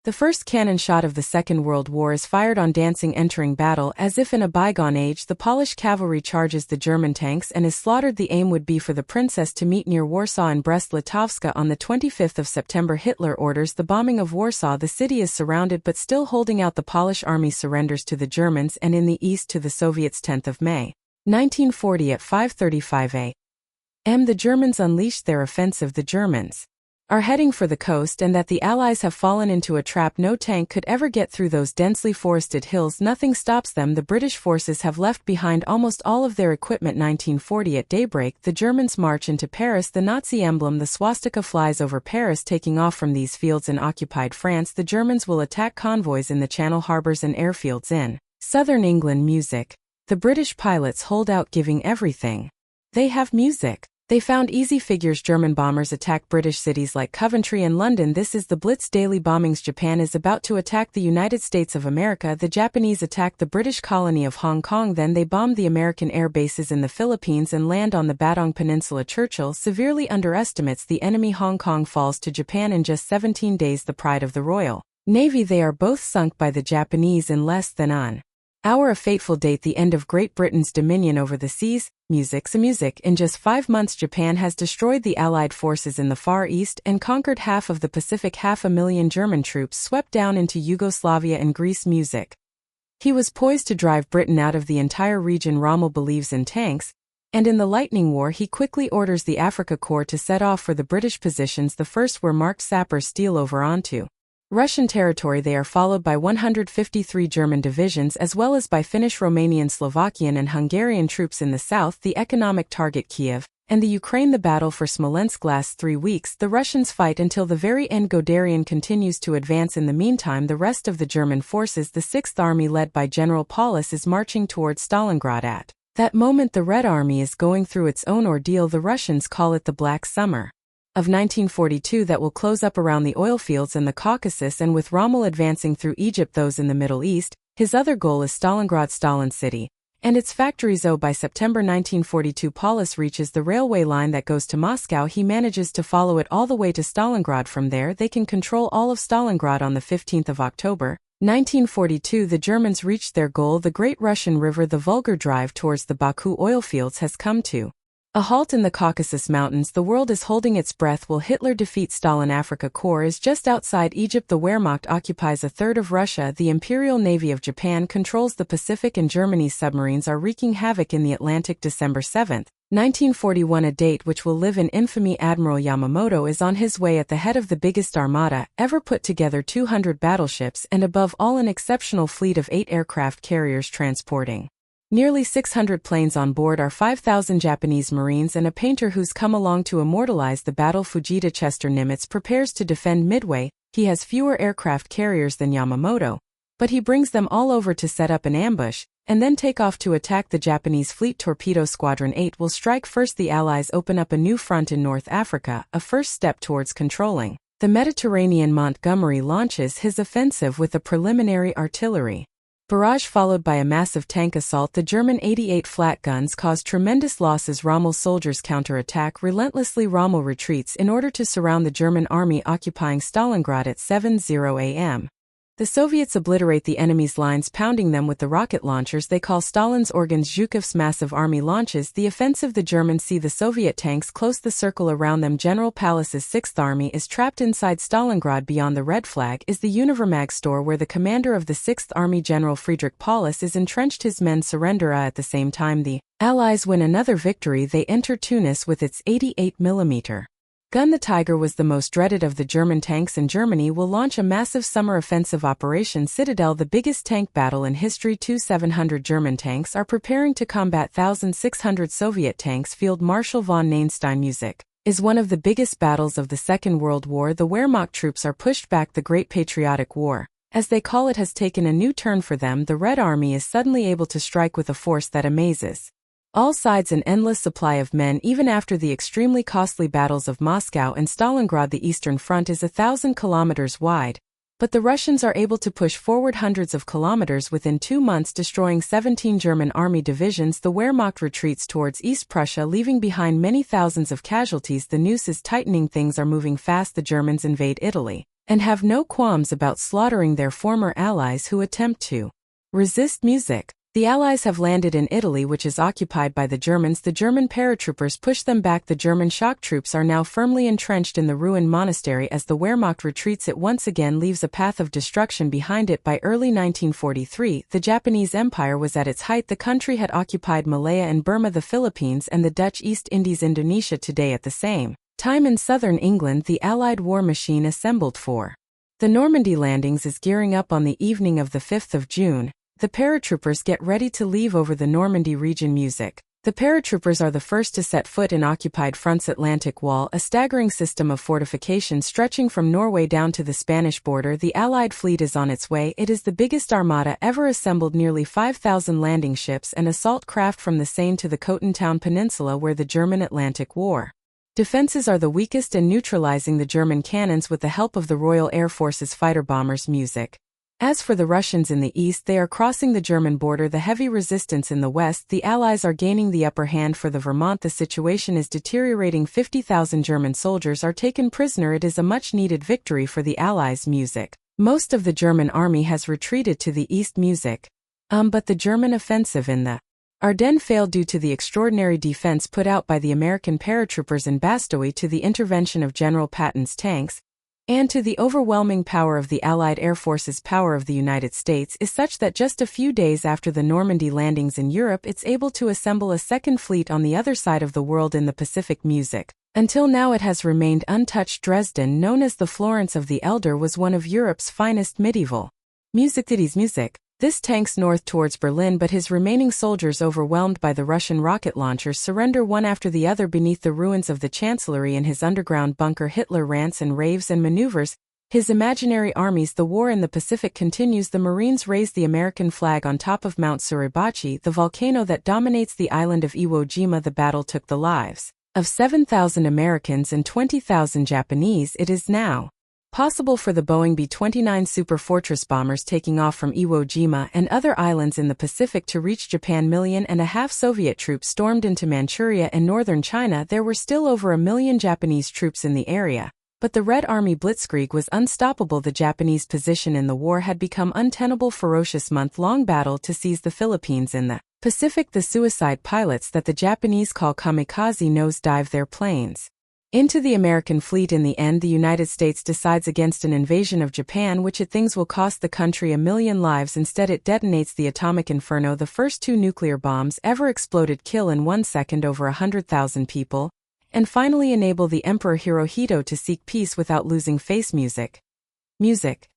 The first cannon shot of the Second World War is fired on Dancing entering battle as if in a bygone age. The Polish cavalry charges the German tanks and is slaughtered. The aim would be for the Princess to meet near Warsaw and Brest-Litovsk on the 25th of September. Hitler orders the bombing of Warsaw. The city is surrounded but still holding out. The Polish army surrenders to the Germans and in the east to the Soviets. 10th of May, 1940 at 5:35 a.m. the Germans unleashed their offensive. The Germans are heading for the coast and that the Allies have fallen into a trap. No tank could ever get through those densely forested hills. Nothing stops them. The British forces have left behind almost all of their equipment. 1940 at daybreak, the Germans march into Paris. The Nazi emblem, the swastika, flies over Paris. Taking off from these fields in occupied France, the Germans will attack convoys in the Channel harbors and airfields in southern England. Music. The British pilots hold out, giving everything they have. Music. They found easy figures. German bombers attack British cities like Coventry and London. This is the Blitz. Daily bombings. Japan is about to attack the United States of America. The Japanese attack the British colony of Hong Kong. Then they bomb the American air bases in the Philippines and land on the Batong Peninsula. Churchill severely underestimates the enemy. Hong Kong falls to Japan in just 17 days. The pride of the Royal Navy. They are both sunk by the Japanese in less than an hour. A fateful date, the end of Great Britain's dominion over the seas. Music. In just 5 months, Japan has destroyed the Allied forces in the Far East and conquered half of the Pacific. 500,000 German troops swept down into Yugoslavia and Greece. Music. He was poised to drive Britain out of the entire region. Rommel believes in tanks, and in the Lightning War he quickly orders the Afrika Korps to set off for the British positions. The first were marked sappers steal over onto Russian territory. They are followed by 153 German divisions as well as by Finnish, Romanian, Slovakian and Hungarian troops in the south. The economic target Kiev and the Ukraine. The battle for Smolensk lasts 3 weeks. The Russians fight until the very end. Guderian continues to advance. In the meantime, the rest of the German forces, the 6th Army led by General Paulus, is marching towards Stalingrad. At that moment, the Red Army is going through its own ordeal. The Russians call it the Black Summer of 1942 that will close up around the oil fields and the Caucasus, and with Rommel advancing through Egypt, those in the Middle East. His other goal is Stalingrad, Stalin's city, and its factories. By September 1942, Paulus reaches the railway line that goes to Moscow. He manages to follow it all the way to Stalingrad. From there, they can control all of Stalingrad. On the 15th of October, 1942, the Germans reached their goal. The Great Russian River, the Volga drive towards the Baku oil fields, has come to a halt in the Caucasus Mountains. The world is holding its breath. Will Hitler defeat Stalin? Afrika Korps is just outside Egypt. The Wehrmacht occupies a third of Russia. The Imperial Navy of Japan controls the Pacific and Germany's submarines are wreaking havoc in the Atlantic. December 7, 1941, a date which will live in infamy. Admiral Yamamoto is on his way at the head of the biggest armada ever put together, 200 battleships and above all an exceptional fleet of 8 aircraft carriers transporting nearly 600 planes. On board are 5,000 Japanese Marines and a painter who's come along to immortalize the battle. Fujita. Chester Nimitz prepares to defend Midway. He has fewer aircraft carriers than Yamamoto, but he brings them all over to set up an ambush and then take off to attack the Japanese fleet. Torpedo Squadron 8 will strike first. The Allies open up a new front in North Africa, a first step towards controlling the Mediterranean. Montgomery launches his offensive with a preliminary artillery barrage followed by a massive tank assault. The German 88 flat guns cause tremendous losses. Rommel's soldiers counterattack relentlessly. Rommel retreats in order to surround the German army occupying Stalingrad at 7:00 a.m. The Soviets obliterate the enemy's lines, pounding them with the rocket launchers they call Stalin's organs. Zhukov's massive army launches the offensive. The Germans see the Soviet tanks close the circle around them. General Palus's 6th Army is trapped inside Stalingrad. Beyond the Red Flag is the Univermag store where the commander of the 6th Army, General Friedrich Paulus, is entrenched. His men surrender. At the same time, the Allies win another victory. They enter Tunis with its 88mm gun. The Tiger was the most dreaded of the German tanks, and Germany will launch a massive summer offensive operation. Citadel, the biggest tank battle in history. 700 German tanks are preparing to combat 1,600 Soviet tanks. Field Marshal von Nainstein. Music is one of the biggest battles of the Second World War. The Wehrmacht troops are pushed back. The Great Patriotic War, as they call it, has taken a new turn for them. The Red Army is suddenly able to strike with a force that amazes all sides, an endless supply of men. Even after the extremely costly battles of Moscow and Stalingrad, the Eastern Front is 1,000 kilometers wide, but the Russians are able to push forward hundreds of kilometers within 2 months, destroying 17 German army divisions. The Wehrmacht retreats towards East Prussia, leaving behind many thousands of casualties. The noose is tightening. Things are moving fast. The Germans invade Italy and have no qualms about slaughtering their former allies who attempt to resist. Music. The Allies have landed in Italy, which is occupied by the Germans. The German paratroopers push them back. The German shock troops are now firmly entrenched in the ruined monastery as the Wehrmacht retreats. It once again leaves a path of destruction behind it. By early 1943, the Japanese Empire was at its height. The country had occupied Malaya and Burma, the Philippines, and the Dutch East Indies, Indonesia today. At the same time in southern England, the Allied war machine assembled for the Normandy landings is gearing up. On the evening of the 5th of June, the paratroopers get ready to leave over the Normandy region. Music. The paratroopers are the first to set foot in occupied France's Atlantic Wall, a staggering system of fortifications stretching from Norway down to the Spanish border. The Allied fleet is on its way. It is the biggest armada ever assembled, nearly 5,000 landing ships and assault craft from the Seine to the Cotentin Peninsula, where the German Atlantic war defenses are the weakest, and neutralizing the German cannons with the help of the Royal Air Force's fighter bombers. Music. As for the Russians in the east, they are crossing the German border. The heavy resistance in the west, the Allies are gaining the upper hand. For the Vermont, the situation is deteriorating. 50,000 German soldiers are taken prisoner. It is a much-needed victory for the Allies. Music. Most of the German army has retreated to the east. Music. But the German offensive in the Ardennes failed due to the extraordinary defense put out by the American paratroopers in Bastogne, to the intervention of General Patton's tanks, and to the overwhelming power of the Allied Air Force's. Power of the United States is such that just a few days after the Normandy landings in Europe, it's able to assemble a second fleet on the other side of the world in the Pacific. Music. Until now it has remained untouched. Dresden, known as the Florence of the Elder, was one of Europe's finest medieval music cities. Music. This tanks north towards Berlin, but his remaining soldiers, overwhelmed by the Russian rocket launchers, surrender one after the other beneath the ruins of the Chancellery. In his underground bunker, Hitler rants and raves and maneuvers his imaginary armies. The war in the Pacific continues. The Marines raise the American flag on top of Mount Suribachi, the volcano that dominates the island of Iwo Jima. The battle took the lives of 7,000 Americans and 20,000 Japanese. It is now possible for the Boeing B-29 Super Fortress bombers taking off from Iwo Jima and other islands in the Pacific to reach Japan. 1.5 million Soviet troops stormed into Manchuria and northern China. There were still over 1 million Japanese troops in the area, but the Red Army blitzkrieg was unstoppable. The Japanese position in the war had become untenable. Ferocious month-long battle to seize the Philippines in the Pacific. The suicide pilots that the Japanese call kamikaze nosedive their planes into the American fleet. In the end, the United States decides against an invasion of Japan, which it thinks will cost the country 1 million lives. Instead, it detonates the atomic inferno. The first 2 nuclear bombs ever exploded kill in 1 second over 100,000 people, and finally enable the Emperor Hirohito to seek peace without losing face. Music. Music.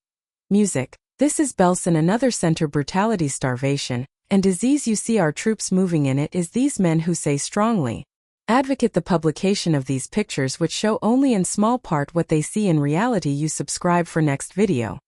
Music. This is Belsen, another center. Brutality, starvation, and disease. You see our troops moving in. It is these men who say strongly advocate the publication of these pictures, which show only in small part what they see in reality. You subscribe for next video.